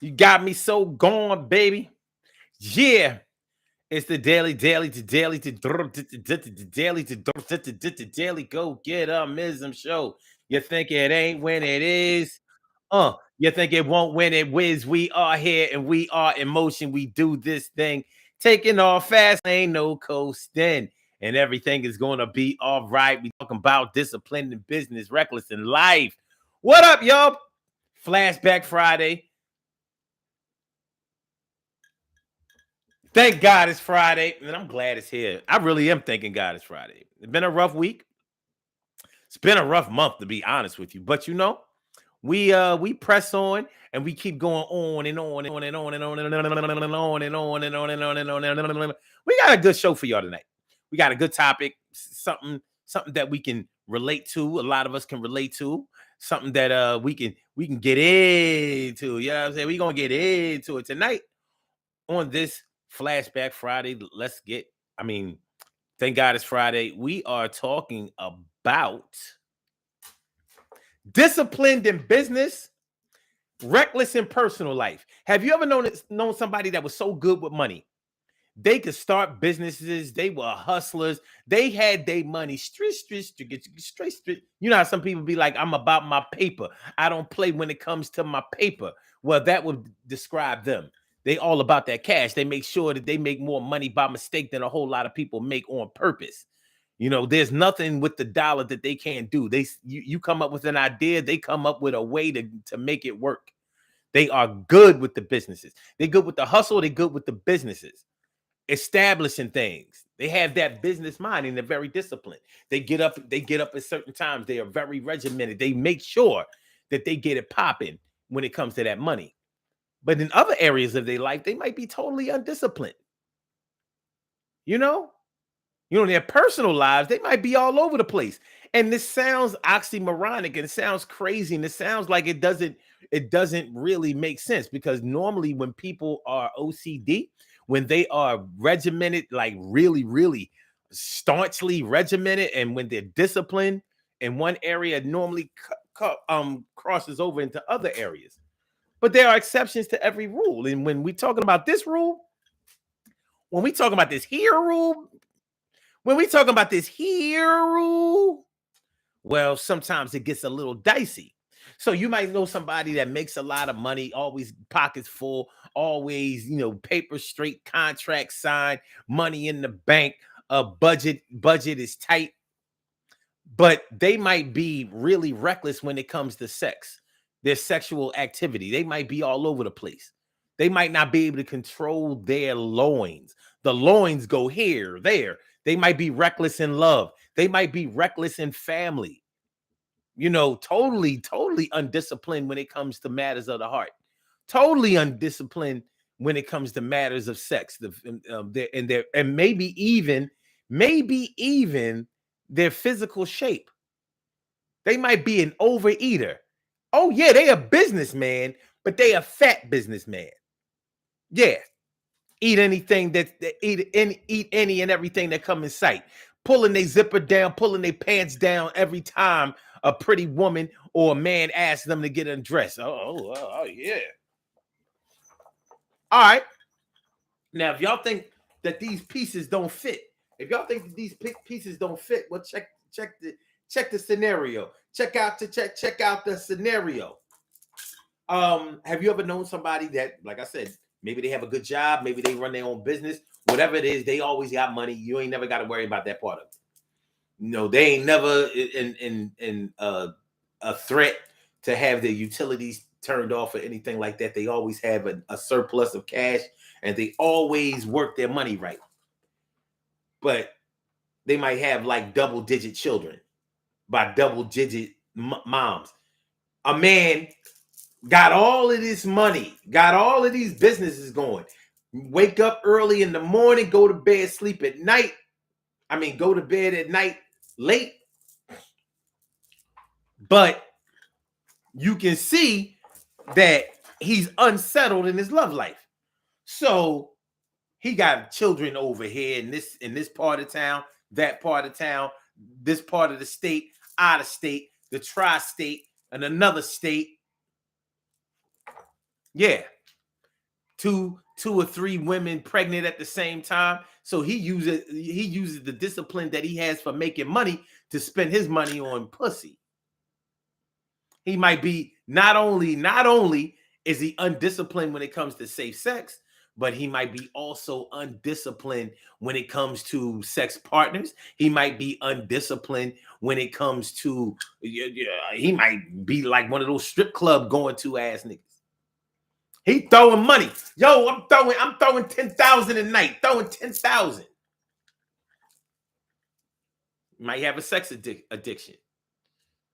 You got me so gone, baby. Yeah. It's the daily, daily go get mism show. You think it ain't when it is? You think it won't when it whiz? We are here and we are in motion. We do this thing, taking off fast, ain't no coasting, and everything is gonna be all right. We talking about discipline in business, reckless in life. What up, y'all? Flashback Friday. Thank God it's Friday, and I'm glad it's here. I really am thanking God it's Friday. It's been a rough week. It's been a rough month, to be honest with you. But we press on and we keep going on and on and on and on and on and on and on and on and on and on and on and on and on. We got a good show for y'all tonight. We got a good topic, something that we can relate to. A lot of us can relate to. Something that we can get into. You know what I'm saying? We're gonna get into it tonight on this Flashback Friday. I mean, thank God it's Friday. We are talking about disciplined in business, reckless in personal life. Have you ever known somebody that was so good with money? They could start businesses. They were hustlers. They had their money straight. You know how some people be like, I'm about my paper. I don't play when it comes to my paper. Well, that would describe them. They all about that cash. They make sure that they make more money by mistake than a whole lot of people make on purpose. There's nothing with the dollar that they can't do. You come up with an idea, they come up with a way to make it work. They are good with the businesses. They're good with the hustle. They're good with the businesses, establishing things. They have that business mind and they're very disciplined. They get up at certain times. They are very regimented. They make sure that they get it popping when it comes to that money. But in other areas of their life, they might be totally undisciplined. You know, in their personal lives, they might be all over the place. And this sounds oxymoronic and it sounds crazy and it sounds like it doesn't really make sense, because normally when people are OCD, when they are regimented, like really, really staunchly regimented, and when they're disciplined in one area, it normally crosses over into other areas. But there are exceptions to every rule. And when we talking about this rule, when we talking about this here rule, when we talking about this here rule, well, sometimes it gets a little dicey. So you might know somebody that makes a lot of money, always pockets full, always, paper straight, contract signed, money in the bank, budget is tight, but they might be really reckless when it comes to sex, their sexual activity. They might be all over the place. They might not be able to control their loins. The loins go here, there. They might be reckless in love. They might be reckless in family. Totally undisciplined when it comes to matters of the heart. Totally undisciplined when it comes to matters of sex. And maybe even their physical shape. They might be an overeater. Oh yeah, they a businessman, but they a fat businessman. Yeah, eat anything eat any and everything that come in sight, pulling their zipper down, pulling their pants down every time a pretty woman or a man asks them to get undressed. Oh, yeah. All right. Now, if y'all think that these pieces don't fit, pieces don't fit, well, check the scenario. Check out the scenario. Have you ever known somebody that, like I said, maybe they have a good job, maybe they run their own business, whatever it is, they always got money. You ain't never got to worry about that part of it. They ain't never in a threat to have their utilities turned off or anything like that. They always have a surplus of cash, and they always work their money right. But they might have like double-digit children by double-digit moms. A man got all of this money, got all of these businesses going. Wake up early in the morning, go to bed, sleep at night. Go to bed at night late. But you can see that he's unsettled in his love life. So he got children over here in this part of town, that part of town, this part of the state, out of state, the tri-state, and another state. Yeah. two or three women pregnant at the same time. So he uses the discipline that he has for making money to spend his money on pussy. He might be not only is he undisciplined when it comes to safe sex, but he might be also undisciplined when it comes to sex partners. He might be undisciplined when it comes to he might be like one of those strip club going to ass niggas. He throwing money. Yo, I'm throwing 10,000 a night. Throwing 10,000. Might have a sex addiction.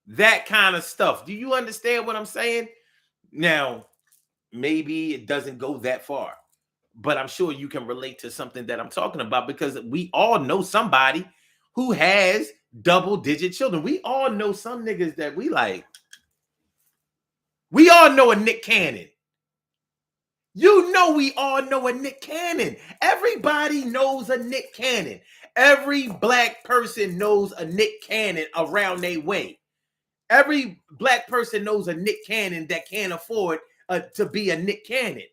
That kind of stuff. Do you understand what I'm saying? Now, maybe it doesn't go that far, but I'm sure you can relate to something that I'm talking about, because we all know somebody who has double-digit children. We all know some niggas that we like. We all know a Nick Cannon. You know, we all know a Nick Cannon. Everybody knows a Nick Cannon. Every black person knows a Nick Cannon around their way. Every black person knows a Nick Cannon that can't afford to be a Nick Cannon.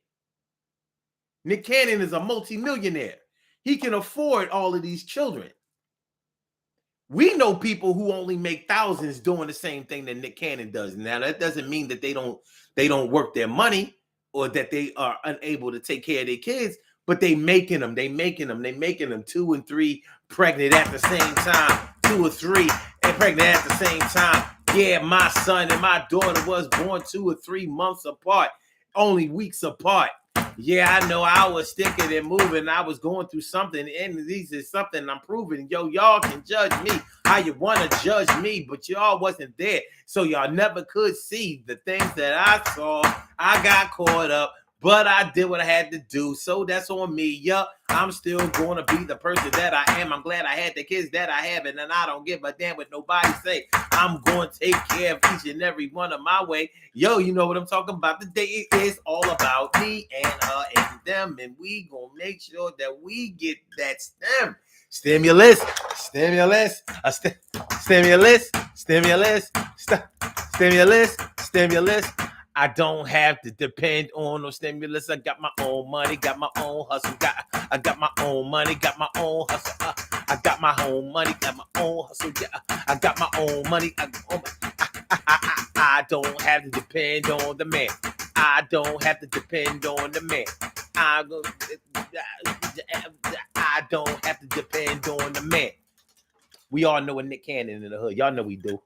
Nick Cannon is a multimillionaire. He can afford all of these children. We know people who only make thousands doing the same thing that Nick Cannon does. Now, that doesn't mean that they don't work their money or that they are unable to take care of their kids, but they making them 2 and 3 pregnant at the same time, 2 or 3 and pregnant at the same time. Yeah, my son and my daughter was born 2 or 3 months apart, only weeks apart. Yeah, I know I was sticking and moving. I was going through something, and this is something I'm proving. Yo, y'all can judge me how you want to judge me, but y'all wasn't there. So y'all never could see the things that I saw. I got caught up, but I did what I had to do. So that's on me. Yup, I'm still going to be the person that I am. I'm glad I had the kids that I have, and I don't give a damn what nobody say. I'm going to take care of each and every one of my way. Yo, you know what I'm talking about. Today is all about me and her and them, and we going to make sure that we get that stimulus. I don't have to depend on no stimulus. I got my own money, got my own hustle. I got my own money, got my own hustle. I got my own money, got my own hustle. I got my own money. I don't have to depend on the man. I don't have to depend on the man. I don't have to depend on the man. We all know a Nick Cannon in the hood. Y'all know we do.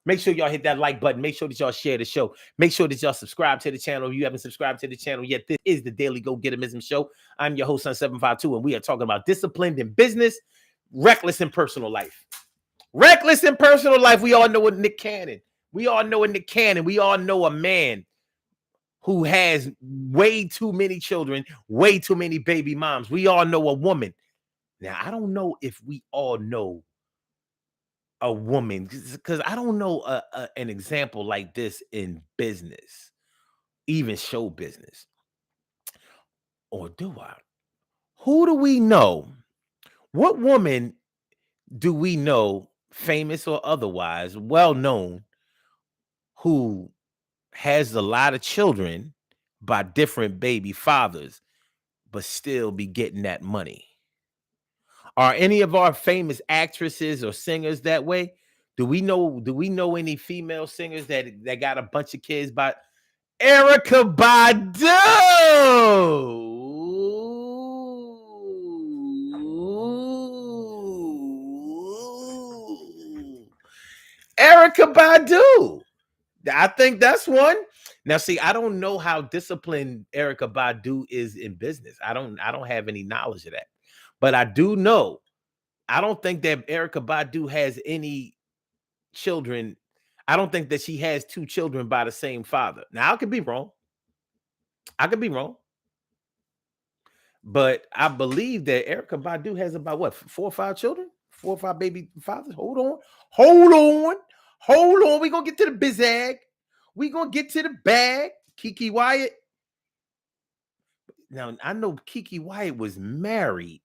Make sure y'all hit that like button. Make sure that y'all share the show. Make sure that y'all subscribe to the channel. If you haven't subscribed to the channel yet, this is the Daily Go Getimism Show. I'm your host, Sun752, and we are talking about disciplined in business, reckless in personal life. Reckless in personal life. We all know a Nick Cannon. We all know a Nick Cannon. We all know a man who has way too many children, way too many baby moms. We all know a woman. Now, I don't know if we all know a woman, because I don't know an example like this in business, even show business. Or do I? Who do we know? What woman do we know, famous or otherwise, well known, who has a lot of children by different baby fathers, but still be getting that money? Are any of our famous actresses or singers that way? Do we know any female singers that got a bunch of kids by Erykah Badu? Erykah Badu. I think that's one. Now, see, I don't know how disciplined Erykah Badu is in business. I don't have any knowledge of that. But I do know, I don't think that Erykah Badu has any children. I don't think that she has 2 children by the same father. Now, I could be wrong. But I believe that Erykah Badu has about what, 4 or 5 children? 4 or 5 baby fathers? Hold on. We're going to get to the bizag. We're going to get to the bag. Kiki Wyatt. Now, I know Kiki Wyatt was married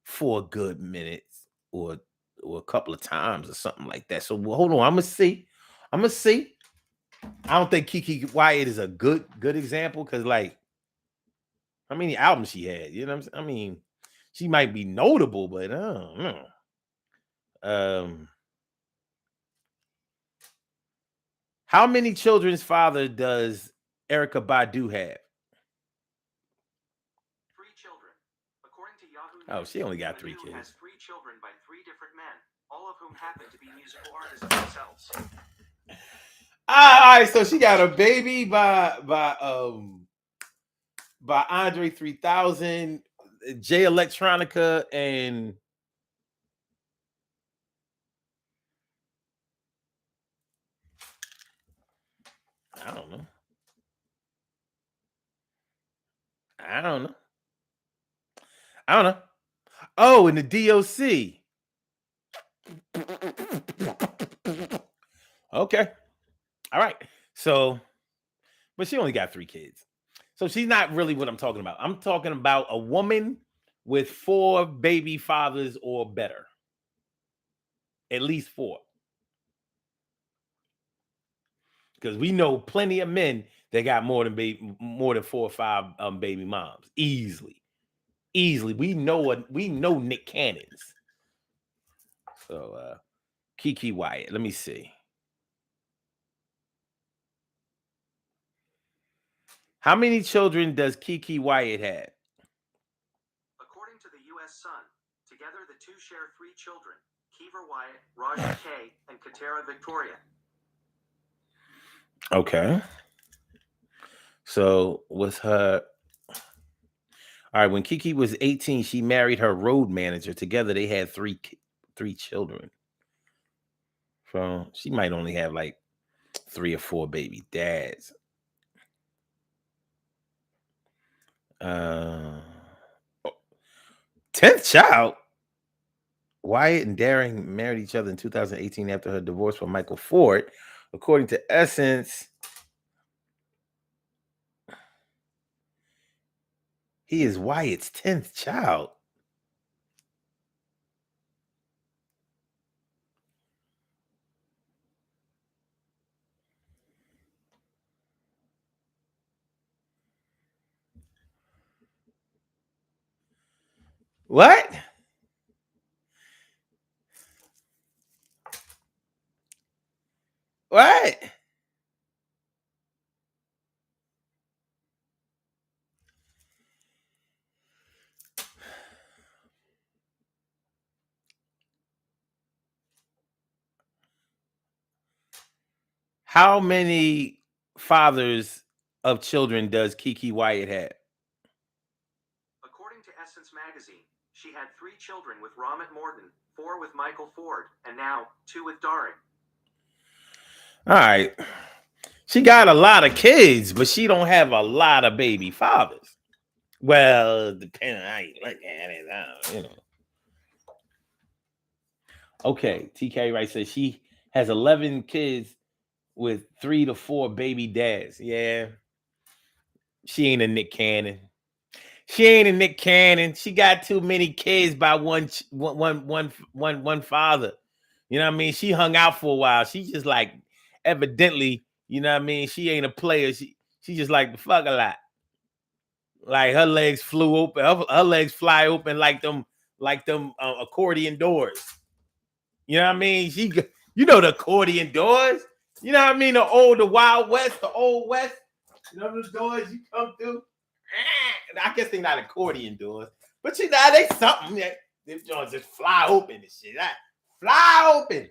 for a good minute or a couple of times or something like that. So hold on. I'm going to see. I don't think Kiki Wyatt is a good example, because like how many albums she had. You know what I'm saying? I mean, she might be notable, but I don't know. How many children's father does Erica Badu have? 3 children. According to Yahoo Oh, News, she only got three Badu has kids. 3 children by 3 different men, all of whom happen to be musical artists themselves. All right, so she got a baby by Andre 3000, Jay Electronica, and I don't know. I don't know. I don't know. Oh, and the DOC. Okay. All right. So, but she only got 3 kids. So she's not really what I'm talking about. I'm talking about a woman with 4 baby fathers or better. At least 4. Because we know plenty of men that got more than 4 or 5 baby moms. Easily. We know Nick Cannons. So Kiki Wyatt. Let me see. How many children does Kiki Wyatt have? According to the U.S. Sun, together the two share 3 children: Kiva Wyatt, Raja K, and Katera Victoria. Okay. So was her all right, when Kiki was 18, she married her road manager. Together they had three children. So she might only have like 3 or 4 baby dads. 10th child. Wyatt and Daring married each other in 2018 after her divorce from Michael Ford. According to Essence, he is Wyatt's 10th child. What? What? How many fathers of children does Kiki Wyatt have? According to Essence magazine, she had 3 children with Ramit Morton, 4 with Michael Ford, and now 2 with Daring. All right. She got a lot of kids, but she don't have a lot of baby fathers. Well, depending on how you look at it, you know. Okay, TK Wright says she has 11 kids with 3 to 4 baby dads. Yeah, she ain't a Nick Cannon. She ain't a Nick Cannon. She got too many kids by one father. You know what I mean? She hung out for a while. She just like evidently, you know what I mean? She ain't a player. She just like the fuck a lot. Like her legs flew open. Her legs fly open like them accordion doors. You know what I mean? You know the accordion doors. You know what I mean? The Wild West, the Old West. You know those doors you come through. I guess they're not accordion doors, but you know they something that them joints just fly open and shit. Fly open.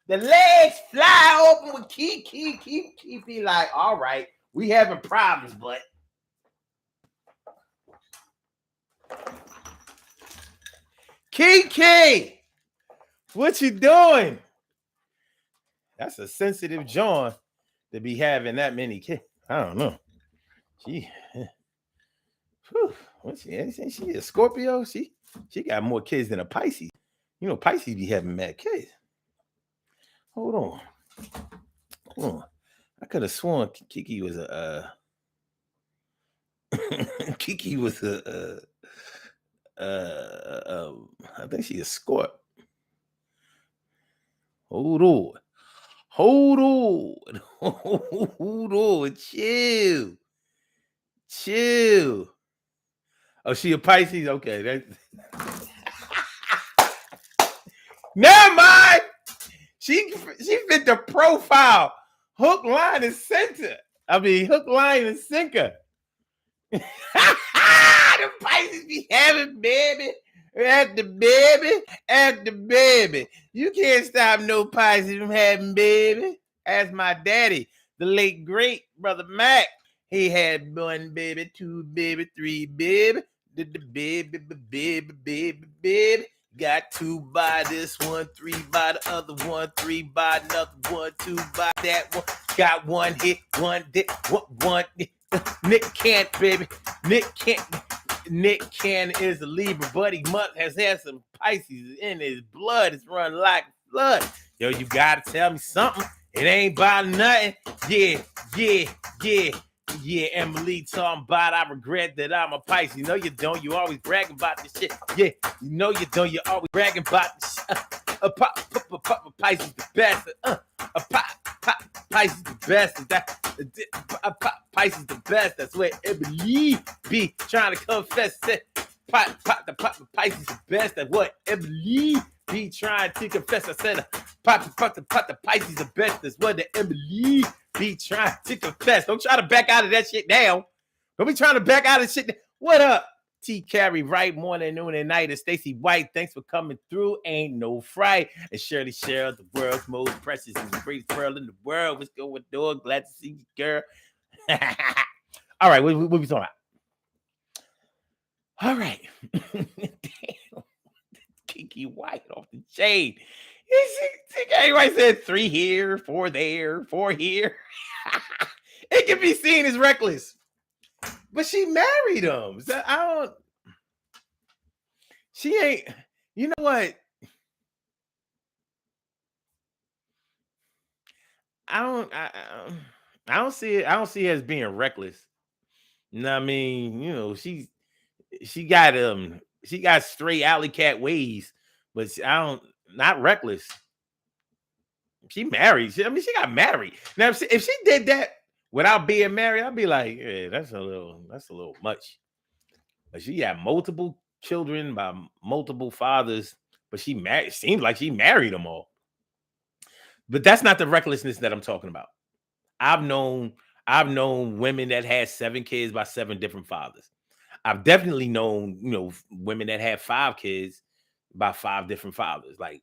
The legs fly open with keep be like, all right, we having problems, but Kiki, what you doing? That's a sensitive John to be having that many kids. I don't know. She, what's she? She a Scorpio. She got more kids than a Pisces. You know, Pisces be having mad kids. Hold on. I could have sworn Kiki was a Kiki was I think she's a Scorp. Hold on. Hold on. Hold on. Chill. Chill. Oh, she a Pisces? Okay. Never mind. She fit the profile. Hook, line, and center. I mean, hook, line, and sinker. The Pisces be having baby after baby after baby. You can't stop no Pisces from having baby. Ask my daddy, the late great brother Mac. He had one baby, two baby, three baby. Did the baby. Got two by this one, three by the other one, three by another one, two by that one. Got one hit, one dick, one. Nick Can't, baby. Nick Cannon is a Libra, but he has had some Pisces in his blood. It's run like blood. Yo, you gotta tell me something. It ain't about nothing. Yeah, Emily talking about I regret that I'm a Pisces. No, you don't. You always bragging about this shit. Yeah, you know you don't. You always bragging about this shit. Pisces the best. Pisces the best. Pisces the best. That's what Emily be trying to confess. Pisces the best. That's what Emily be trying to confess. I said, the Pisces the best. That's what the Emily be trying to confess. Don't try to back out of that shit now. Don't be trying to back out of shit. What up? T. Carey, right, morning, noon, and night. And Stacy White, thanks for coming through. Ain't no fright. And Shirley Cheryl, the world's most precious and the greatest pearl in the world. What's going on? Glad to see you, girl. All right, what we talking about? All right. Damn. Kiki White off the chain. Everybody said 3 here, 4 there, 4 here. It can be seen as reckless. But she married him. So she ain't, you know what? I don't see it. I don't see it as being reckless. You know what I mean? You know, she got straight alley cat ways, but not reckless. She married. She got married. Now, if she did that without being married, I'd be like, yeah, that's a little much. But she had multiple children by multiple fathers, but she married. Seems like she married them all. But that's not the recklessness that I'm talking about. I've known women that had 7 kids by 7 different fathers. I've definitely known, women that had 5 kids by 5 different fathers. Like,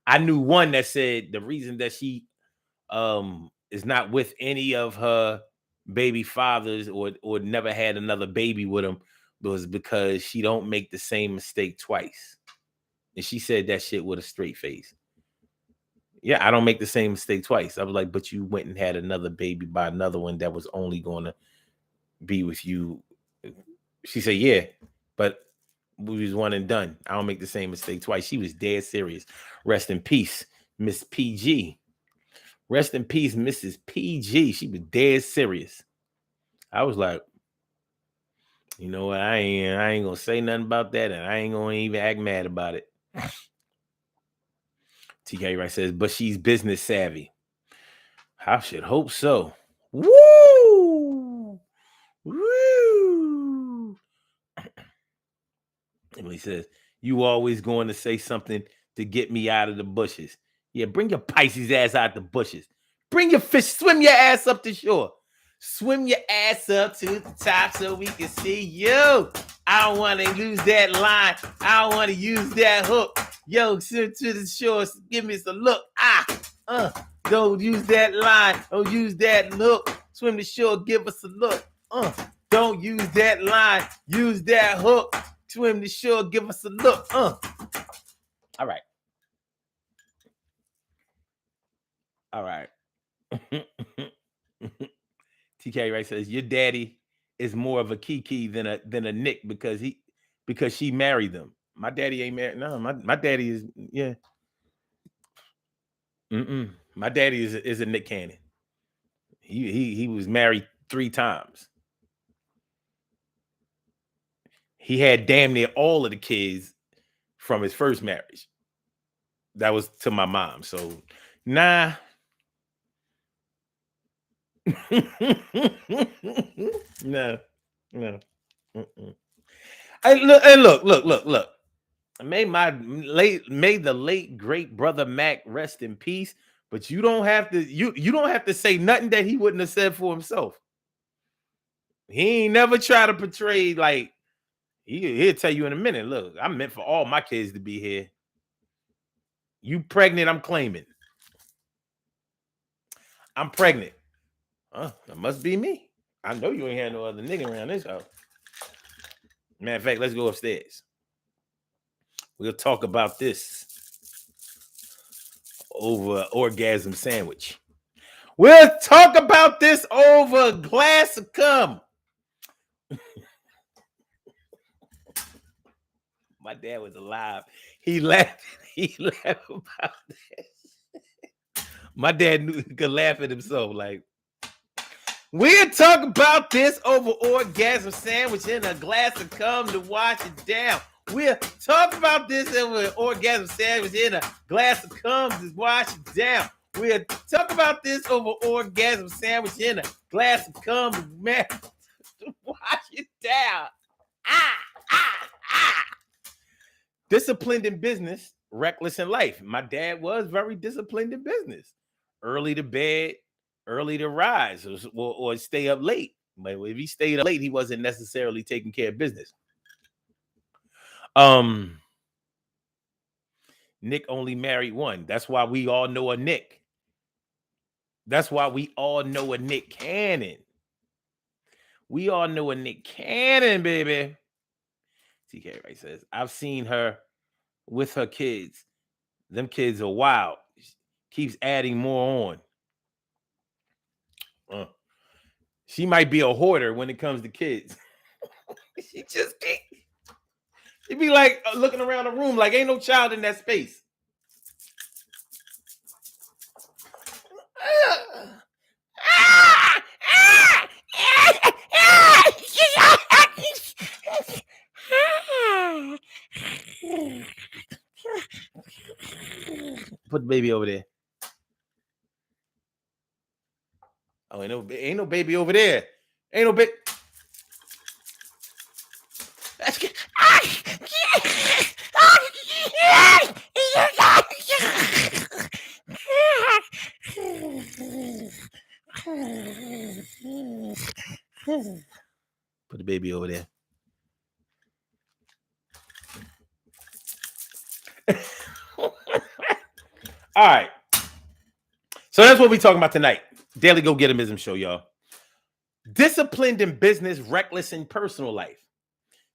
I knew one that said the reason that she is not with any of her baby fathers or never had another baby with them was because she don't make the same mistake twice. And she said that shit with a straight face. Yeah, I don't make the same mistake twice. I was like, but you went and had another baby by another one that was only going to be with you. She said, yeah, but we was one and done. I don't make the same mistake twice. She was dead serious. Rest in peace, Miss PG. Rest in peace, Mrs. PG. She was dead serious. I was like, you know what? I ain't gonna say nothing about that, and I ain't gonna even act mad about it. TK Wright says, but she's business savvy. I should hope so. Woo! Woo! Emily says, you always going to say something to get me out of the bushes. Yeah, bring your Pisces ass out the bushes. Bring your fish, swim your ass up the shore. Swim your ass up to the top so we can see you. I don't want to lose that line. I don't want to use that hook. Yo, swim to the shore. Give me some look. Don't use that line. Don't use that look. Swim the shore. Give us a look. Don't use that line. Use that hook. Swim the shore. Give us a look. All right. All right. TK Ray says your daddy is more of a Kiki than a Nick because she married them. My daddy ain't married. No, my daddy is yeah. My daddy is a Nick Cannon. He was married 3 times. He had damn near all of the kids from his first marriage. That was to my mom. So nah. No. Mm-mm. And look. May the late great brother Mac rest in peace. But you don't have to you don't have to say nothing that he wouldn't have said for himself. He ain't never try to portray like he'll tell you in a minute. Look, I meant for all my kids to be here. You pregnant? I'm claiming. I'm pregnant. That must be me. I know you ain't had no other nigga around this house. Matter of fact, let's go upstairs. We'll talk about this over orgasm sandwich. We'll talk about this over a glass of cum. My dad was alive. He laughed. He laughed about this. My dad could laugh at himself. Like, we'll talk about this over orgasm sandwich and a glass of cum to wash it down. We'll talk about this over an orgasm sandwich and a glass of cum to wash it down. We'll talk about this over orgasm sandwich and a glass of cum to wash it down. Ah. Disciplined in business, reckless in life. My dad was very disciplined in business. Early to bed, early to rise, or stay up late. But if he stayed up late, he wasn't necessarily taking care of business. Nick only married one. That's why we all know a Nick. That's why we all know a Nick Cannon. We all know a Nick Cannon, baby. TK Ray says, I've seen her with her kids. Them kids are wild. Keeps adding more on. She might be a hoarder when it comes to kids. She just can't. She'd be like looking around the room like ain't no child in that space. Put the baby over there. Oh, ain't no baby over there. Ain't no baby. Put the baby over there. All right. So that's what we're talking about tonight. Daily Go Getimism show, y'all. Disciplined in business, reckless in personal life.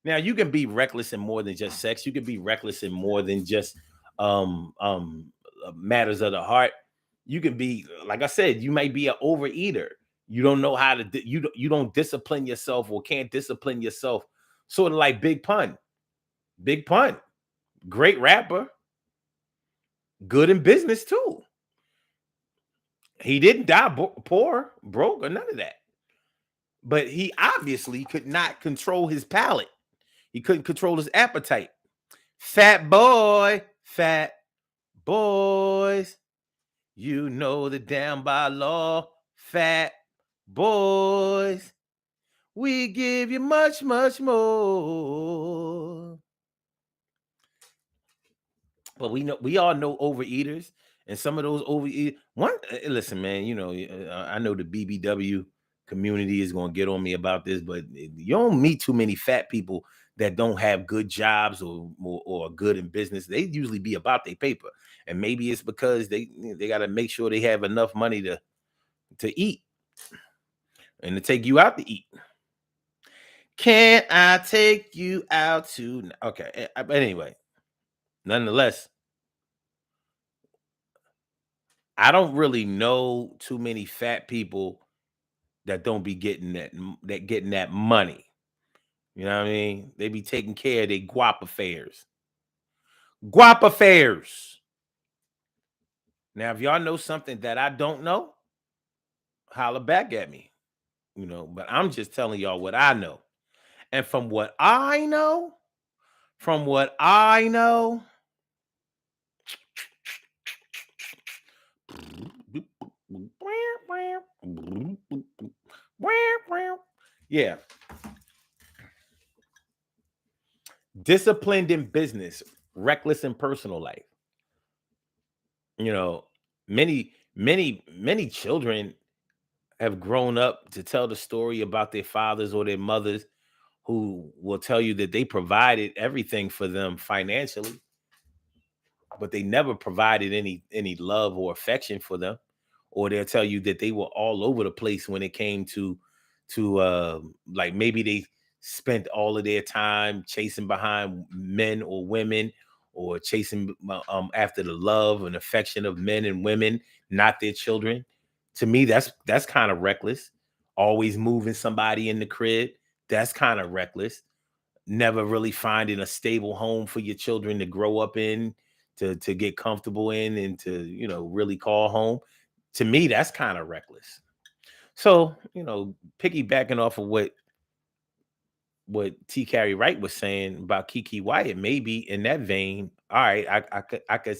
Now, you can be reckless in more than just sex. You can be reckless in more than just matters of the heart. You can be, like I said, you might be an overeater. You don't know how to, you don't discipline yourself or can't discipline yourself. Sort of like Big Pun. Big Pun. Great rapper. Good in business too. He didn't die poor, broke, or none of that. But he obviously could not control his palate. He couldn't control his appetite. Fat boys, you know the down by law. Fat boys, we give you much, much more. But we all know overeaters, and some of those overeaters. Listen, man, you know, I know the BBW community is going to get on me about this, but you don't meet too many fat people that don't have good jobs or good in business. They usually be about their paper, and maybe it's because they got to make sure they have enough money to eat and to take you out to eat. Can I take you out to? Okay, but anyway, nonetheless. I don't really know too many fat people that don't be getting that money. You know what I mean? They be taking care of their guap affairs. Guap affairs. Now, if y'all know something that I don't know, holler back at me. You know, but I'm just telling y'all what I know. And from what I know, yeah. Disciplined in business, reckless in personal life. You know, many children have grown up to tell the story about their fathers or their mothers who will tell you that they provided everything for them financially, but they never provided any love or affection for them. Or they'll tell you that they were all over the place when it came to like maybe they spent all of their time chasing behind men or women, or chasing after the love and affection of men and women, not their children. To me, that's kind of reckless. Always moving somebody in the crib, that's kind of reckless. Never really finding a stable home for your children to grow up in, to get comfortable in, and to, really call home. To me, that's kind of reckless. So, piggybacking off of what T. Carey Wright was saying about Kiki Wyatt, maybe in that vein. All right, I can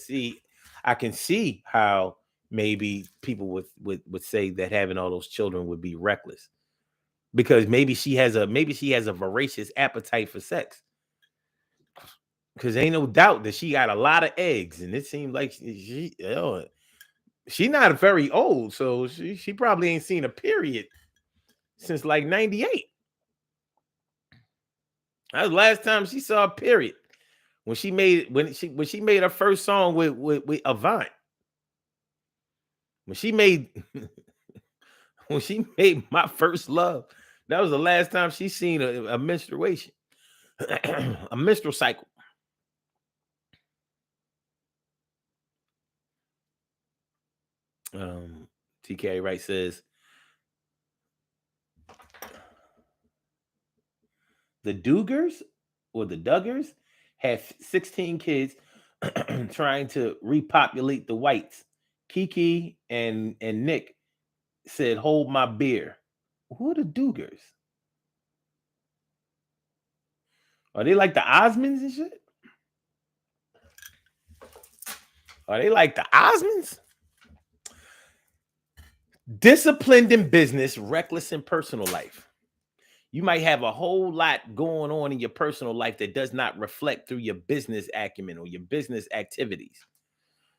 see how maybe people would say that having all those children would be reckless, because maybe she has a voracious appetite for sex. Because ain't no doubt that she got a lot of eggs, and it seems like she not very old, so she probably ain't seen a period since like 98. That was the last time she saw a period, when she made her first song with Avant. When she made when she made My First Love, that was the last time she seen a menstruation, a menstrual cycle. TK Wright says the Duggars had 16 kids trying to repopulate the whites. Kiki and Nick said, "Hold my beer." Who are the Duggars? Are they like the Osmonds and shit? Are they like the Osmonds? Disciplined in business, reckless in personal life. You might have a whole lot going on in your personal life that does not reflect through your business acumen or your business activities.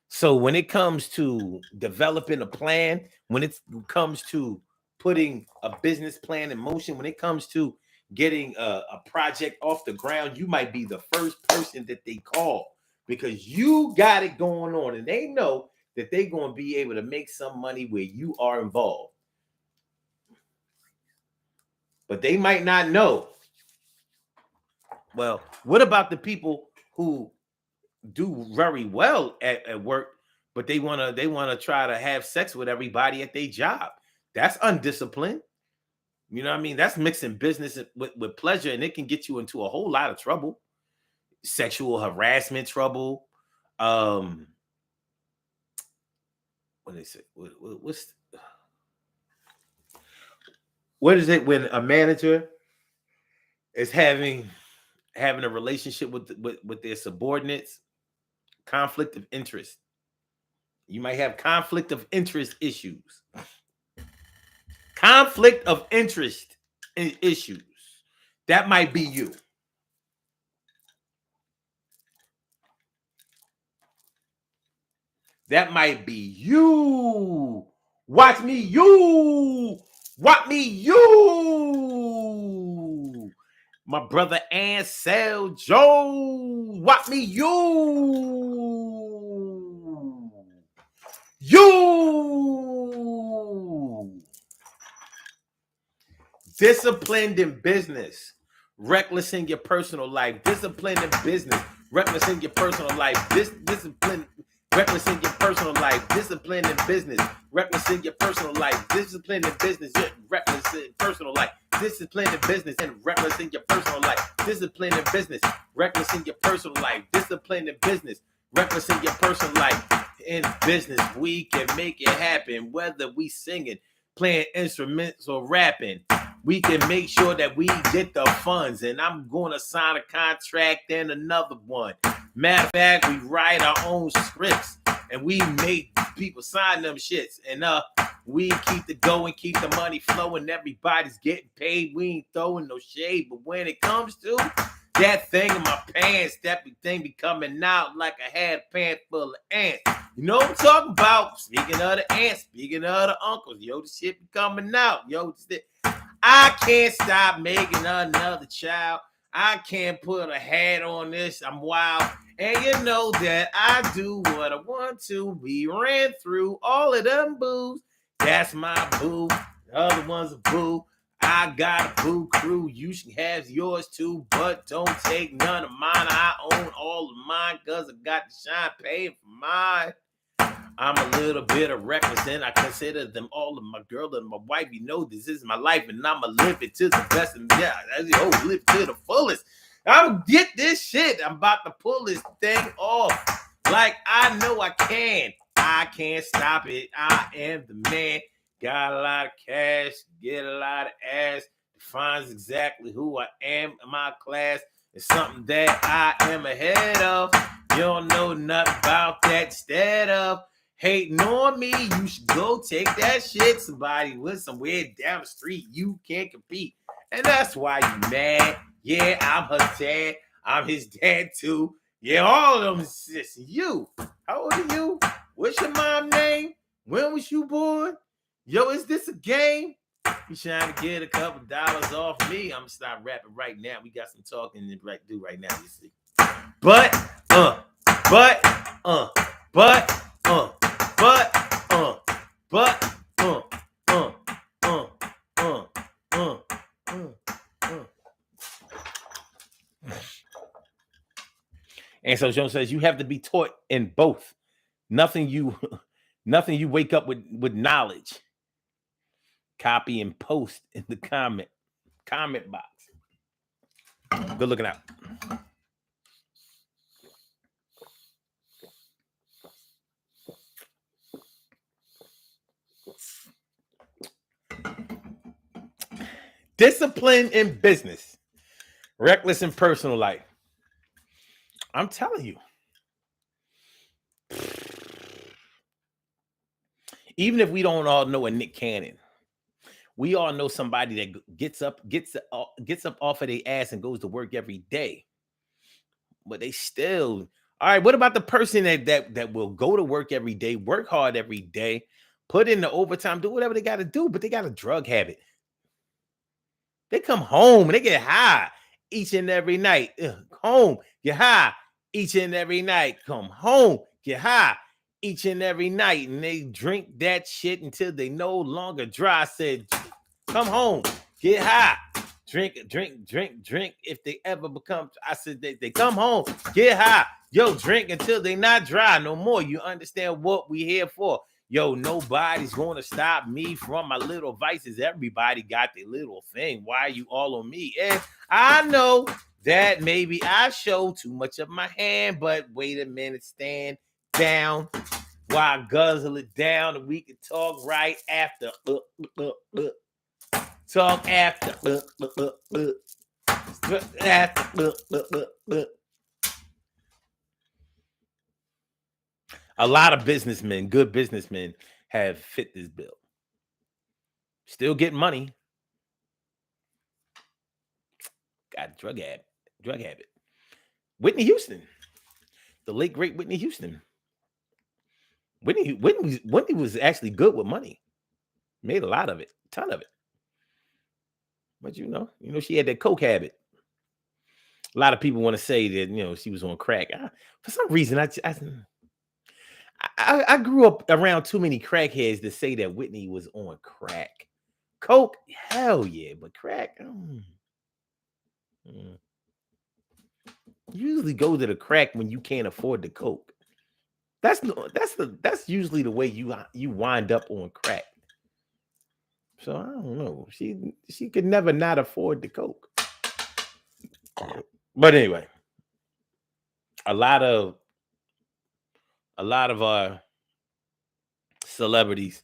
So when it comes to developing a plan, when it comes to putting a business plan in motion, when it comes to getting a project off the ground, you might be the first person that they call, because you got it going on and they know that they're going to be able to make some money where you are involved. But they might not know. Well, what about the people who do very well at work, but they wanna try to have sex with everybody at their job? That's undisciplined. You know what I mean? That's mixing business with pleasure, and it can get you into a whole lot of trouble. Sexual harassment trouble. What is it? What is it when a manager is having a relationship with their subordinates? Conflict of interest. You might have conflict of interest issues. Conflict of interest issues. That might be you. That might be you. Watch me, you. Watch me, you. My brother Ansel Joe. Watch me, you. You. Disciplined in business, reckless in your personal life. Disciplined in business, reckless in your personal life. Discipline, reckless in your personal life. Disciplined in business, reckless in your personal life. Disciplined in business, reckless in personal life. Disciplined in business and reckless in your personal life. Disciplined in business, reckless in your personal life. Disciplined in business, reckless in your personal life. In business, we can make it happen, whether we singing, playing instruments, or rapping. We can make sure that we get the funds, and I'm going to sign a contract and another one. Matter of fact, we write our own scripts, and we make people sign them shits, and we keep the going, keep the money flowing. Everybody's getting paid. We ain't throwing no shade, but when it comes to that thing in my pants, that thing be coming out like I had a pant full of ants. You know what I'm talking about? Speaking of the ants, speaking of the uncles, yo, the shit be coming out. Yo, I can't stop making another child. I can't put a hat on this. I'm wild. And you know that I do what I want to. We ran through all of them boos. That's my boo. The other one's a boo. I got a boo crew. You should have yours too, but don't take none of mine. I own all of mine because I got the shine paid for mine. I'm a little bit of reckless and I consider them all of my girl and my wife. You know this is my life and I'ma live it to the best. And yeah, live it to the fullest. I'm get this shit. I'm about to pull this thing off like I know I can. I can't stop it. I am the man. Got a lot of cash, get a lot of ass. Defines exactly who I am in my class. It's something that I am ahead of. You don't know nothing about that. Instead of hating on me, you should go take that shit. Somebody with somewhere down the street, you can't compete. And that's why you mad. Yeah, I'm her dad. I'm his dad too. Yeah, all of them sis. You, how old are you? What's your mom name? When was you born? Yo, is this a game? You trying to get a couple dollars off me? I'm gonna stop rapping right now. We got some talking to do right now, you see. But, And so Jones says you have to be taught in both. Nothing you wake up with knowledge. Copy and post in the comment box. Good looking out. Discipline in business, reckless in personal life. I'm telling you. Even if we don't all know a Nick Cannon, we all know somebody that gets up off of their ass and goes to work every day. But they still, all right, what about the person that will go to work every day, work hard every day, put in the overtime, do whatever they got to do, but they got a drug habit. They come home and they get high each and every night. Home, get high each and every night. Come home, get high each and every night. And they drink that shit until they no longer dry. I said, come home, get high. Drink. If they ever become, I said they come home, get high. Yo, drink until they not dry no more. You understand what we here for? Yo, nobody's going to stop me from my little vices. Everybody got their little thing. Why are you all on me? And I know that maybe I show too much of my hand, but wait a minute, stand down while I guzzle it down and we can talk right after. Talk after. A lot of businessmen, good businessmen, have fit this bill. Still getting money. Got a drug habit. Whitney Houston, the late great Whitney Houston. Whitney was actually good with money. Made a lot of it, a ton of it. But you know, she had that coke habit. A lot of people want to say that she was on crack. For some reason, I grew up around too many crackheads to say that Whitney was on crack. Coke, hell yeah, but crack. You usually go to the crack when you can't afford the coke. That's usually the way you wind up on crack. So I don't know. She could never not afford the coke. But anyway, a lot of our celebrities,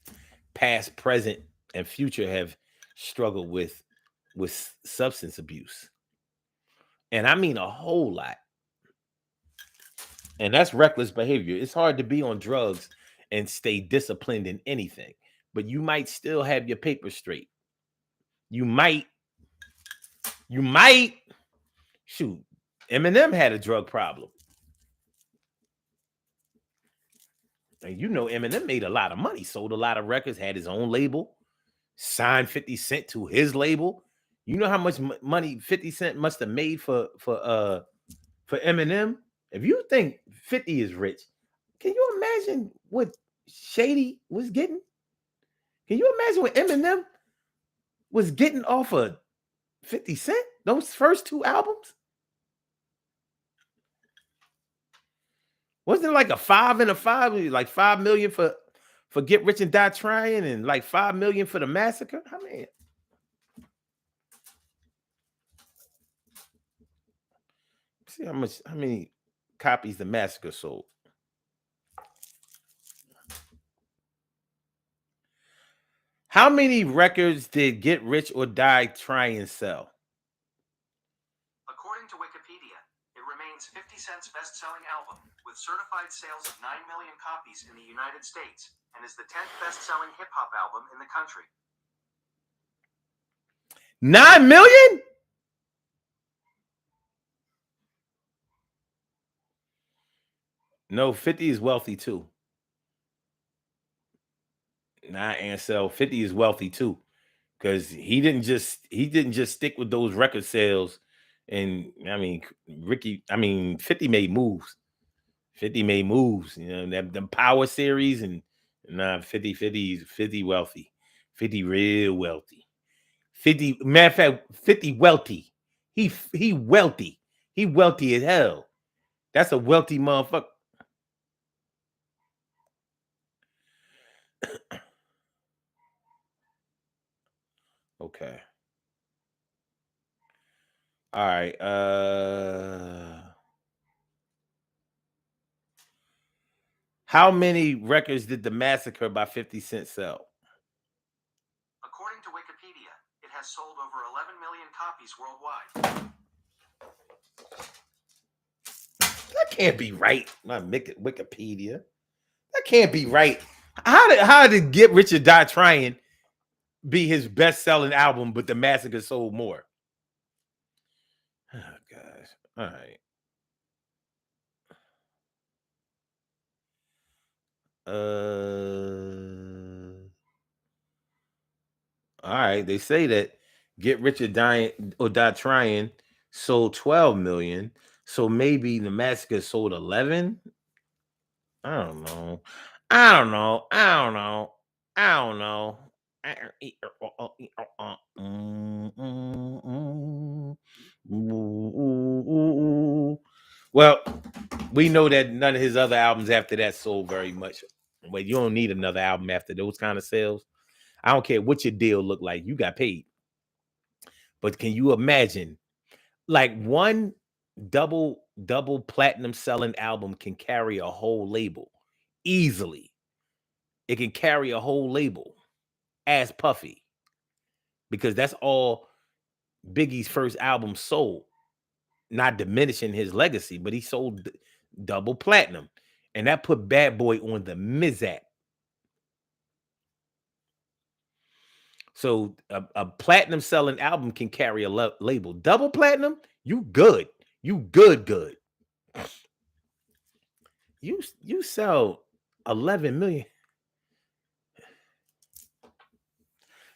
past, present, and future, have struggled with substance abuse. And I mean a whole lot. And that's reckless behavior. It's hard to be on drugs and stay disciplined in anything, but you might still have your papers straight. You might shoot. Eminem had a drug problem. And you know, Eminem made a lot of money, sold a lot of records, had his own label, signed 50 Cent to his label. You know how much money 50 Cent must have made for Eminem? If you think 50 is rich, can you imagine what Shady was getting? Can you imagine what Eminem was getting off of 50 Cent? Those first two albums? Wasn't it like a 5 and a 5, like 5 million for Get Rich and Die Trying, and like 5 million for The Massacre? How many? See how many copies The Massacre sold. How many records did Get Rich or Die Trying sell? According to Wikipedia, it remains 50 Cent's best-selling album, with certified sales of 9 million copies in the United States, and is the 10th best-selling hip-hop album in the country. 9 million? No, 50 is wealthy too. Nah, Ansel, 50 is wealthy too. Because he didn't just stick with those record sales. And I mean, 50 made moves. 50 made moves, you know, them Power series, and 50 wealthy. 50 real wealthy. 50, matter of fact, 50 wealthy. He wealthy. He wealthy as hell. That's a wealthy motherfucker. Okay. All right. How many records did The Massacre by 50 Cent sell? According to Wikipedia, it has sold over 11 million copies worldwide. That can't be right. My Wikipedia. That can't be right. How did Get Rich or Die Trying be his best-selling album, but The Massacre sold more? Oh gosh. All right. All right. They say that Get Rich or Die Trying sold 12 million. So maybe The Massacre sold 11. I don't know. Well, we know that none of his other albums after that sold very much. But you don't need another album after those kind of sales. I don't care what your deal looked like. You got paid. But can you imagine, like, one double platinum selling album can carry a whole label easily. It can carry a whole label as Puffy, because that's all Biggie's first album sold. Not diminishing his legacy, but he sold double platinum, and that put Bad Boy on the Mizap. So a platinum selling album can carry a label. Double platinum, you good. You good. You sell 11 million.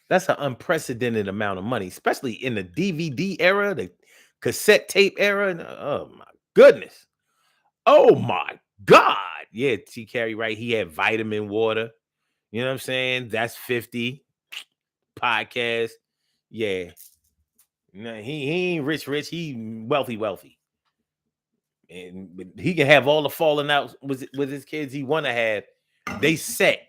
That's an unprecedented amount of money, especially in the DVD era, the cassette tape era. Oh my goodness. Oh my God. Yeah, T. Carey, right? He had Vitamin Water. You know what I'm saying? That's 50 podcast. Yeah. No, he ain't rich. He wealthy. And he can have all the falling out with his kids he want to have. They set.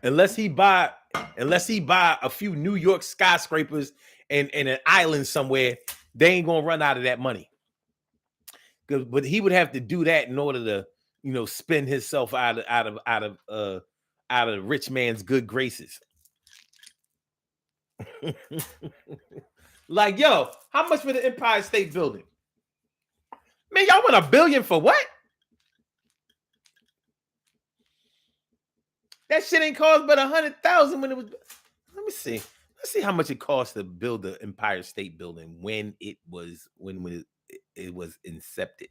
Unless he buy a few New York skyscrapers and an island somewhere, they ain't gonna run out of that money. But he would have to do that in order to, spend himself out of rich man's good graces. Like, yo, how much for the Empire State Building? Man, y'all want $1 billion for what? That shit ain't cost but 100,000 when it was. Let me see. Let's see how much it cost to build the Empire State Building when it was incepted.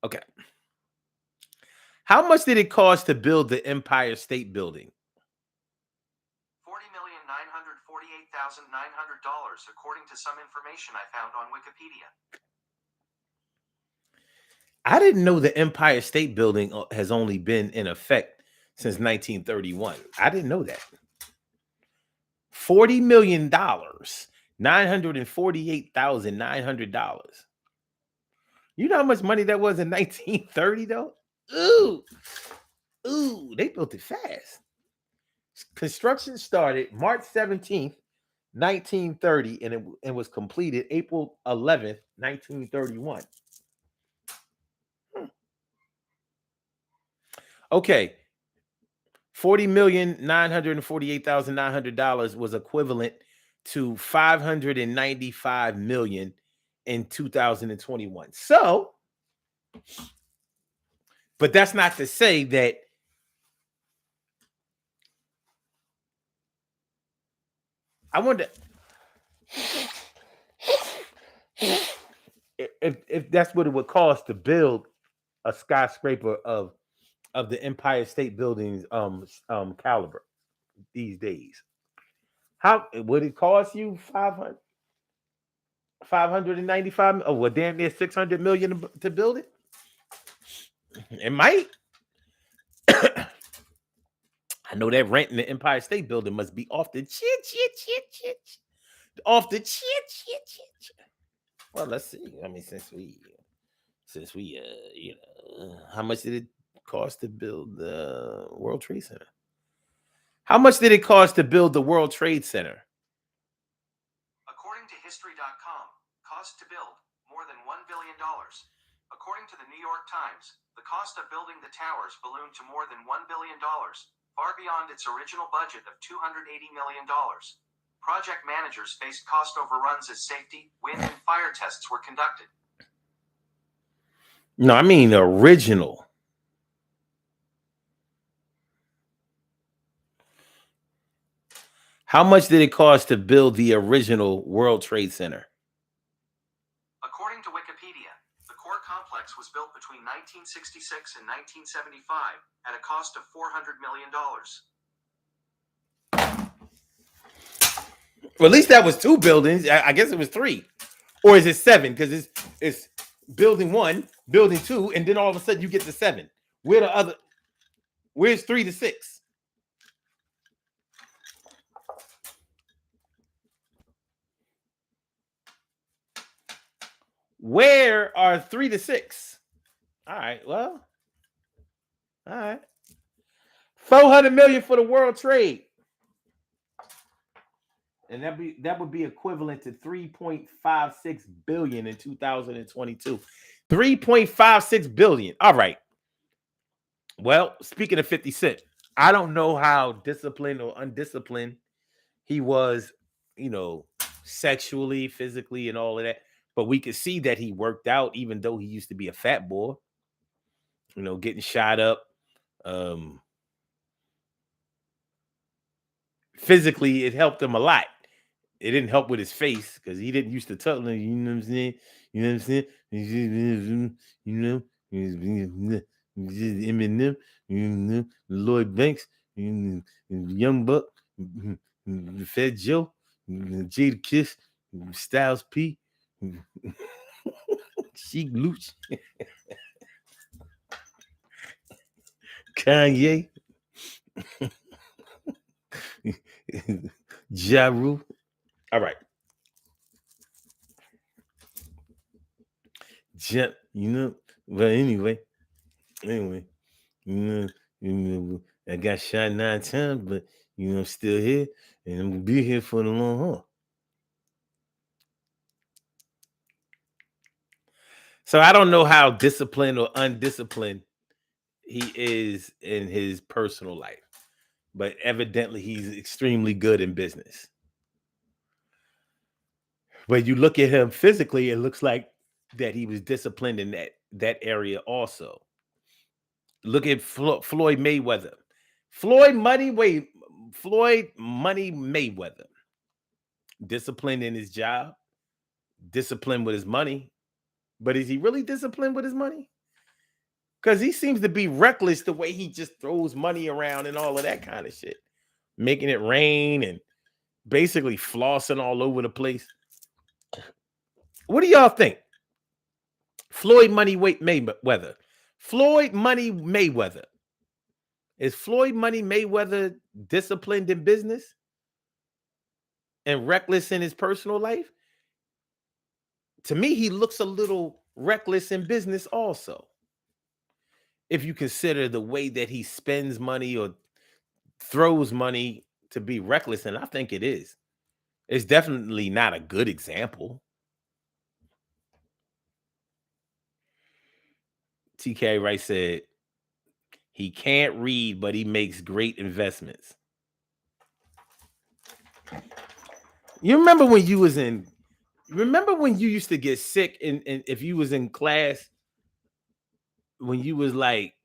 Okay. How much did it cost to build the Empire State Building? $40,948,900, according to some information I found on Wikipedia. I didn't know the Empire State Building has only been in effect since 1931. I didn't know that. $40 million, $948,900. You know how much money that was in 1930, though? Ooh, they built it fast. Construction started March 17th, 1930, and it was completed April 11th, 1931. Okay. $40,948,900 was equivalent to $595 million in 2021. So, but that's not to say that I wonder if that's what it would cost to build a skyscraper of the Empire State Building's caliber these days. How would it cost you 595? Oh, well, damn near 600 million to build it. It might. I know that rent in the Empire State Building must be off the chit. Off the chit. Well, let's see. I mean, since we how much did it cost to build the World Trade Center? How much did it cost to build the World Trade Center? According to History.com, cost to build more than $1 billion. According to the New York Times, the cost of building the towers ballooned to more than $1 billion, far beyond its original budget of $280 million. Project managers faced cost overruns as safety, wind, and fire tests were conducted. No, I mean the original. How much did it cost to build the original World Trade Center? According to Wikipedia, the core complex was built between 1966 and 1975 at a cost of $400 million. Well, at least that was 2 buildings. I guess it was 3. Or is it 7? Because it's building 1, building 2, and then all of a sudden you get to 7. Where's 3 to 6? Where are 3 to 6? All right, well. All right. 400 million for the World Trade. And that would be equivalent to 3.56 billion in 2022. 3.56 billion. All right. Well, speaking of 50 Cent, I don't know how disciplined or undisciplined he was, sexually, physically, and all of that. But we could see that he worked out, even though he used to be a fat boy, getting shot up. Physically, it helped him a lot. It didn't help with his face because he didn't used to tell him, you know what I'm saying? You know what I'm saying? Eminem, Lloyd Banks, Young Buck, Fat Joe, Jada Kiss, Styles P, Sheik Luch, Kanye, Ja Rule. All right. But anyway, I got shot 9 times, but I'm still here, and I'm gonna be here for the long haul. So I don't know how disciplined or undisciplined he is in his personal life, but evidently he's extremely good in business. When you look at him physically, it looks like that he was disciplined in that area also. Look at Floyd Mayweather. Floyd Money Mayweather, disciplined in his job, disciplined with his money. But is he really disciplined with his money? Because he seems to be reckless the way he just throws money around and all of that kind of shit, making it rain and basically flossing all over the place. What do y'all think? Floyd Money Mayweather. Floyd Money Mayweather. Is Floyd Money Mayweather disciplined in business and reckless in his personal life? To me, he looks a little reckless in business also. If you consider the way that he spends money or throws money to be reckless, and I think it is. It's definitely not a good example. TK Wright said, he can't read, but he makes great investments. You remember when you was in, remember when you used to get sick and if you was in class, when you was like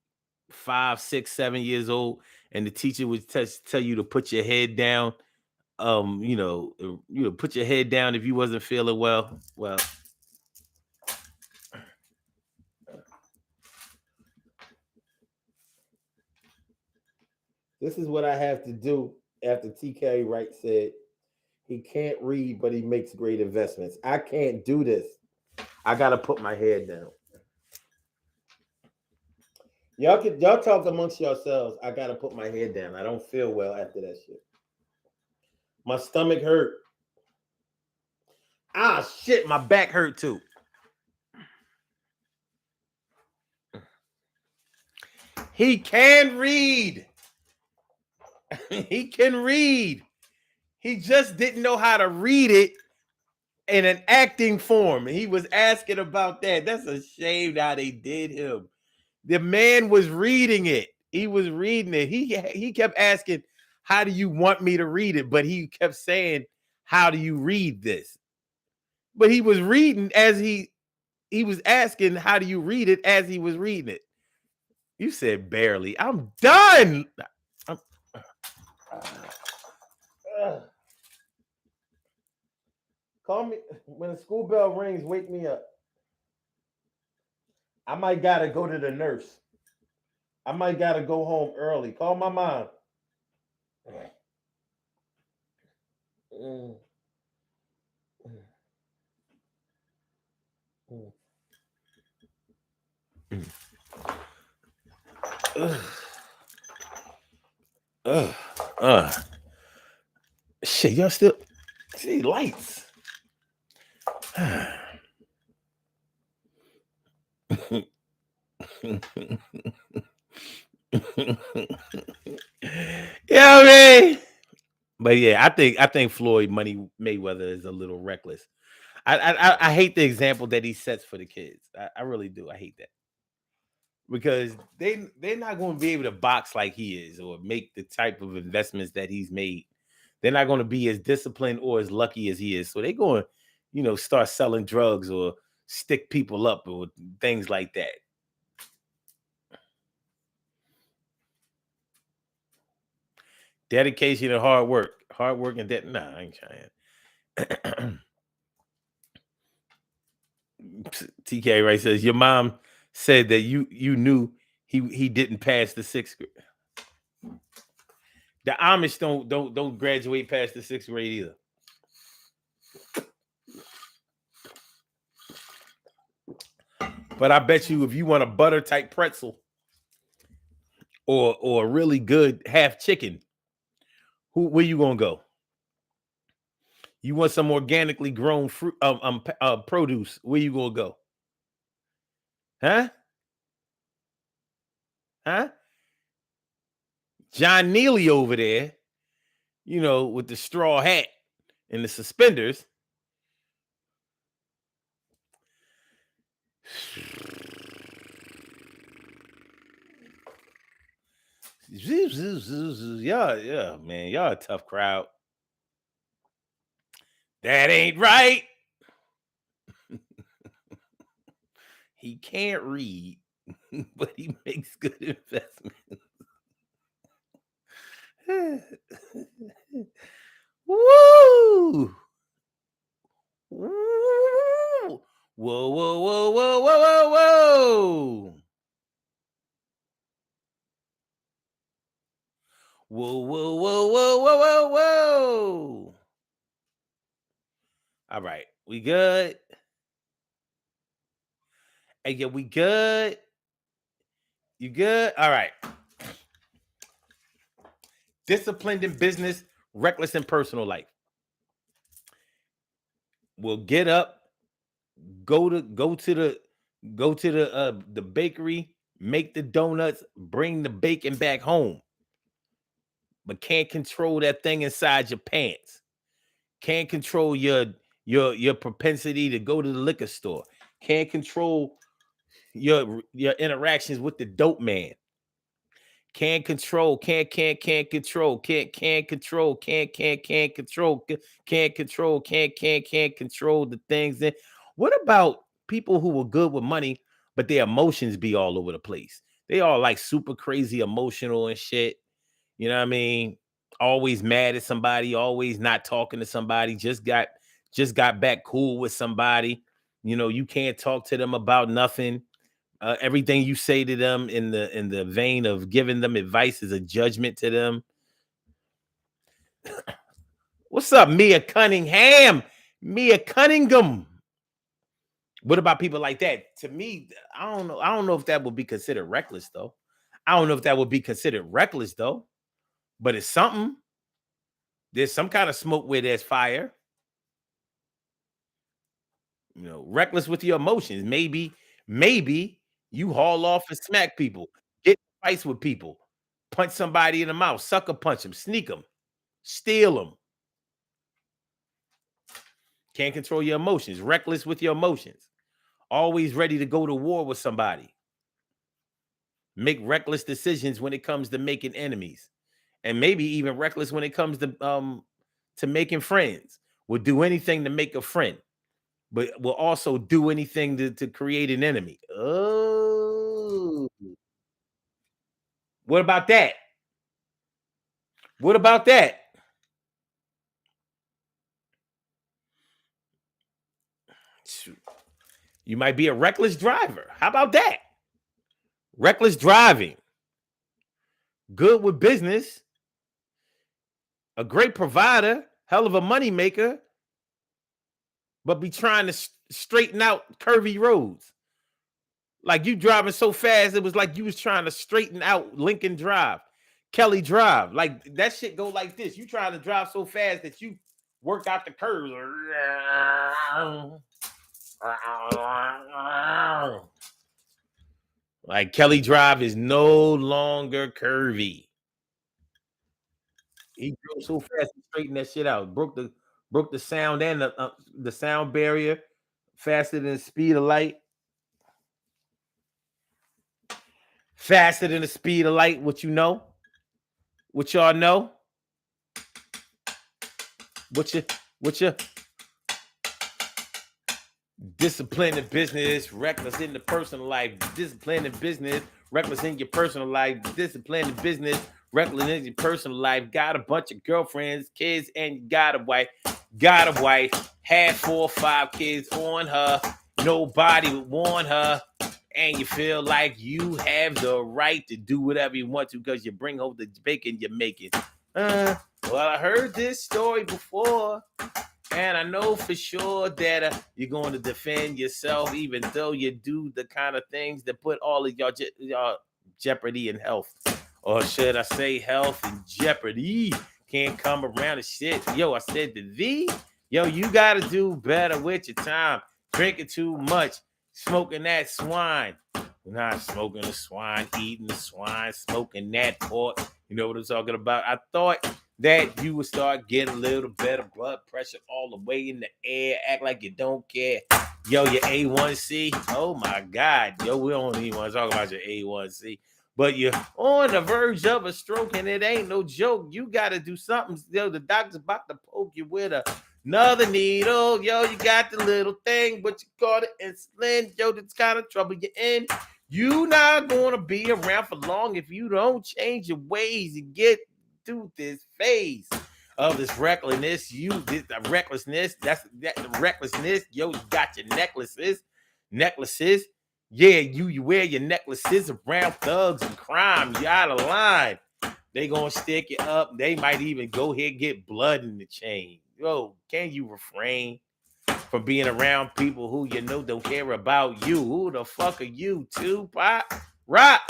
5, 6, 7 years old, and the teacher would tell you to put your head down, put your head down if you wasn't feeling well. Well, this is what I have to do after TK Wright said he can't read, but he makes great investments. I can't do this. I gotta put my head down. Y'all talk amongst yourselves. I gotta put my head down. I don't feel well after that shit. My stomach hurt. Ah shit, my back hurt too. He can read. He can read. He just didn't know how to read it in an acting form. He was asking about that. That's a shame how they did him. The man was reading it. He was reading it. He kept asking, how do you want me to read it? But he kept saying, how do you read this? But he was reading as he was asking, how do you read it as he was reading it? You said barely. I'm done. Call me when the school bell rings. Wake me up. I might gotta go to the nurse. I might gotta go home early. Call my mom. Mm. Mm. Mm. Shit, y'all still see lights. Yeah, I mean, but yeah, I think Floyd Money Mayweather is a little reckless. I hate the example that he sets for the kids. I really do. I hate that because they're not going to be able to box like he is or make the type of investments that he's made. They're not going to be as disciplined or as lucky as he is. So they're going to, start selling drugs or stick people up or things like that. Dedication and hard work. Hard work and that. Nah, I ain't trying. TK Ray says your mom said that you knew he didn't pass the sixth grade. The Amish don't graduate past the sixth grade either. But I bet you if you want a butter type pretzel or a really good half chicken, where you gonna go? You want some organically grown fruit produce, where you gonna go? Huh? Huh? John Neely over there, with the straw hat and the suspenders. Yeah, man, y'all a tough crowd. That ain't right. He can't read, but he makes good investments. Woo! Woo! Whoa, whoa, whoa, whoa, whoa, whoa, whoa. Whoa, whoa, whoa, whoa, whoa, whoa, whoa. All right, we good? Hey, yeah, we good? You good? All right. Disciplined in business, reckless in personal life. We'll get up, go to the bakery, make the donuts, bring the bacon back home, but can't control that thing inside your pants. Can't control your propensity to go to the liquor store. Can't control your interactions with the dope man. Can't control, can't control, can't control, can't control, can't control, can't control the things. That what about people who were good with money, but their emotions be all over the place? They all like super crazy emotional and shit. You know what I mean? Always mad at somebody, always not talking to somebody, just got back cool with somebody. You know, you can't talk to them about nothing. Everything you say to them in the vein of giving them advice is a judgment to them. What's up, Mia Cunningham? Mia Cunningham. What about people like that? To me, I don't know. I don't know if that would be considered reckless, though. I don't know if that would be considered reckless, though. But it's something. There's some kind of smoke where there's fire. You know, reckless with your emotions. Maybe you haul off and smack people, get in fights with people, punch somebody in the mouth, sucker punch them, sneak them, steal them. Can't control your emotions. Reckless with your emotions. Always ready to go to war with somebody. Make reckless decisions when it comes to making enemies, and maybe even reckless when it comes to making friends. Will do anything to make a friend, but will also do anything to create an enemy. Oh, what about that? What about that? Shoot. You might be a reckless driver. How about that? Reckless driving. Good with business. A great provider. Hell of a money maker. But be trying to straighten out curvy roads. Like you driving so fast, it was like you was trying to straighten out Lincoln Drive, Kelly Drive. Like that shit go like this. You trying to drive so fast that you work out the curves. Like Kelly Drive is no longer curvy. He drove so fast he straightened that shit out. Broke the sound and the sound barrier faster than the speed of light. Faster than the speed of light. What you know? What y'all know? What you disciplined in business, reckless in the personal life, disciplined in business, reckless in your personal life, disciplined in business, reckless in your personal life, got a bunch of girlfriends, kids, and you got a wife, had 4 or 5 kids on her, nobody would warn her, and you feel like you have the right to do whatever you want to because you bring home the bacon you're making. Well, I heard this story before. And I know for sure that you're going to defend yourself, even though you do the kind of things that put all of y'all jeopardy in health. Or should I say health and jeopardy? Can't come around and shit. Yo, I said to thee, yo, you got to do better with your time. Drinking too much, smoking that swine. Not smoking the swine, eating the swine, smoking that pork. You know what I'm talking about? I thought that you would start getting a little better blood pressure all the way in the air, act like you don't care. Yo, your A1C, oh my God. Yo, we don't even want to talk about your A1C. But you're on the verge of a stroke, and it ain't no joke. You got to do something. Yo, the doctor's about to poke you with another needle. Yo, you got the little thing, but you caught it insulin. Yo, that's kind of trouble you're in. You not going to be around for long if you don't change your ways and get through this phase of this recklessness. This recklessness. That's that the recklessness. Yo, you got your necklaces. Yeah, you wear your necklaces around thugs and crime. You out of line. They gonna stick it up. They might even go here and get blood in the chain. Yo, can you refrain from being around people who you know don't care about you? Who the fuck are you, Tupac? Rock.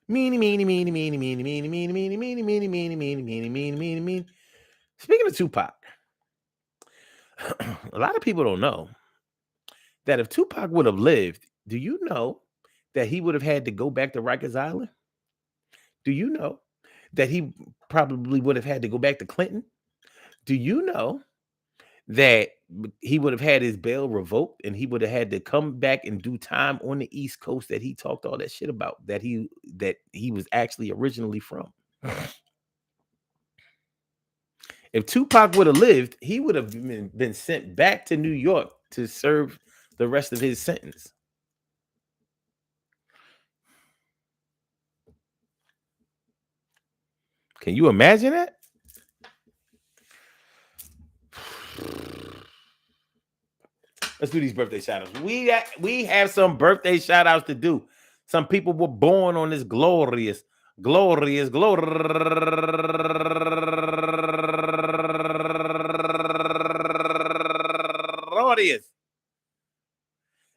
Meanie, meanie, meanie, meanie, meanie, meanie, meanie, meanie, meanie, meanie, meanie, meanie, meanie, meanie, meanie, meanie. Speaking of Tupac, a lot of people don't know that if Tupac would have lived, do you know that he would have had to go back to Rikers Island? Do you know that he probably would have had to go back to Clinton? Do you know that he would have had his bail revoked and he would have had to come back and do time on the East Coast that he talked all that shit about that he was actually originally from? If Tupac would have lived, he would have been sent back to New York to serve the rest of his sentence. Can you imagine that? Let's do these birthday shout outs. We have some birthday shout outs to do. Some people were born on this glorious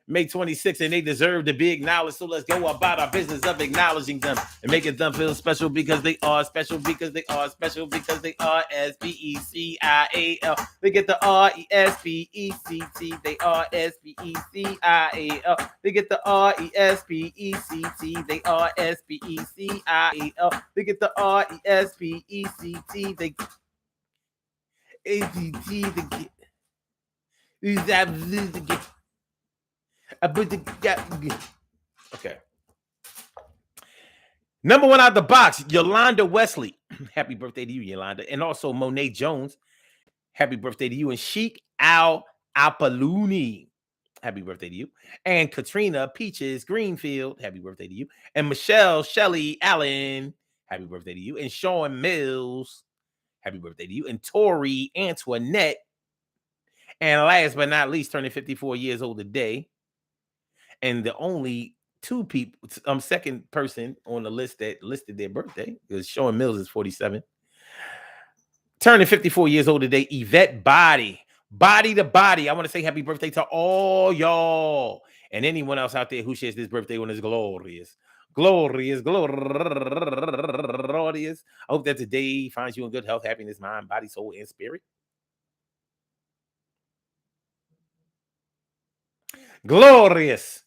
May 26th, and they deserve to be acknowledged. So let's go about our business of acknowledging them and making them feel special because they are special, because they are special, because they are SPECIAL. They get the RESPECT. They are SPECIAL. They get the RESPECT. They are SPECIAL. They get the RESPECT. They ACT. They get. Okay. Number one out the box, Yolanda Wesley. Happy birthday to you, Yolanda. And also Monet Jones. Happy birthday to you. And Sheik Al Apalooni. Happy birthday to you. And Katrina Peaches Greenfield. Happy birthday to you. And Michelle Shelley Allen. Happy birthday to you. And Sean Mills. Happy birthday to you. And Tori Antoinette. And last but not least, turning 54 years old today. And the only two people, second person on the list that listed their birthday, because Sean Mills is 47. Turning 54 years old today, Yvette Body to Body. I want to say happy birthday to all y'all and anyone else out there who shares this birthday on this glorious. I hope that today finds you in good health, happiness, mind, body, soul, and spirit. Glorious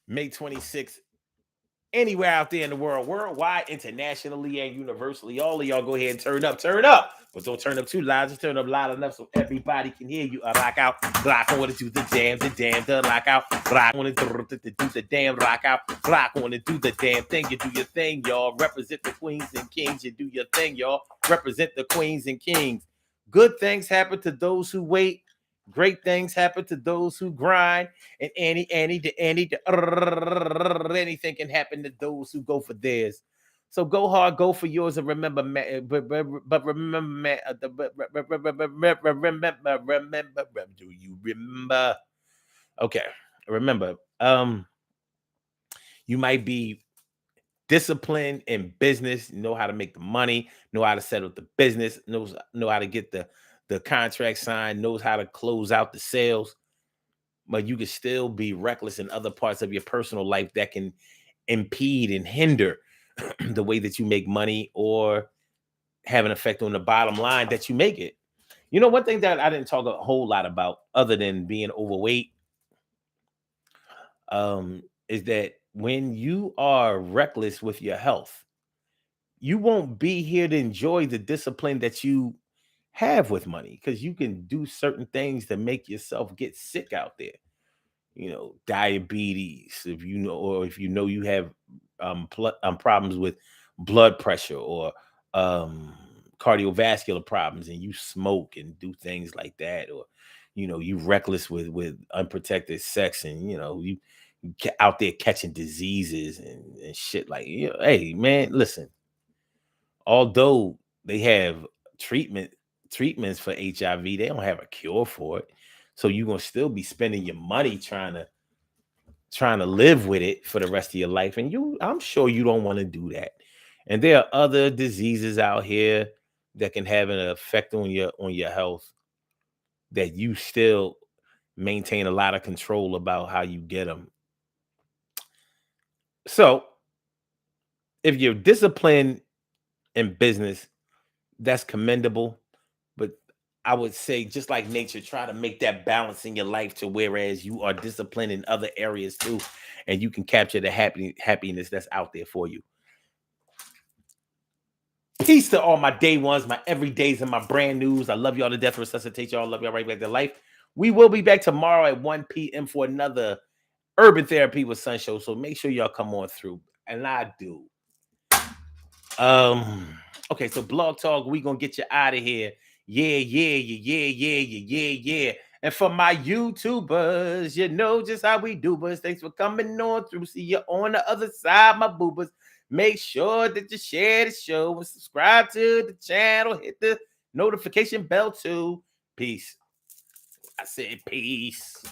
May 26th. Anywhere out there in the world, worldwide, internationally, and universally, all of y'all go ahead and turn up. But don't turn up too loud. Just turn up loud enough so everybody can hear you. Rock out. Rock on to do the rock out. Rock on to do the damn rock out. Rock on to do the damn thing. You do your thing, y'all. Represent the queens and kings. You do your thing, y'all. Represent the queens and kings. Good things happen to those who wait. Great things happen to those who grind, and anything can happen to those who go for theirs. So go hard, go for yours, and remember, but remember, do you remember? Okay, remember, you might be disciplined in business, know how to make the money, know how to settle the business, know how to get the contract signed, knows how to close out the sales, but you can still be reckless in other parts of your personal life that can impede and hinder the way that you make money or have an effect on the bottom line that you make it. You know, one thing that I didn't talk a whole lot about other than being overweight is that when you are reckless with your health, you won't be here to enjoy the discipline that you have with money, because you can do certain things to make yourself get sick out there. You know, diabetes, if you know, or if you know you have problems with blood pressure or cardiovascular problems, and you smoke and do things like that, or you know, you reckless with unprotected sex, and you know, out there catching diseases and shit. Like, hey man, listen. Although they have treatments for HIV, they don't have a cure for it. So you're gonna still be spending your money trying to live with it for the rest of your life. And I'm sure you don't want to do that. And there are other diseases out here that can have an effect on your health that you still maintain a lot of control about how you get them. So if you're disciplined in business, that's commendable. But I would say, just like nature, try to make that balance in your life to whereas you are disciplined in other areas too, and you can capture the happiness that's out there for you. Peace to all my day ones, my everydays, and my brand news. I love y'all to death. Resuscitate y'all. Love y'all right back to life. We will be back tomorrow at 1 p.m. for another Urban Therapy with Sun show. So make sure y'all come on through. And I do. Okay, so Blog Talk, we gonna get you out of here. Yeah. And for my YouTubers, you know just how we do, but thanks for coming on through. See you on the other side, my boobers. Make sure that you share the show and subscribe to the channel. Hit the notification bell too. Peace. I said peace.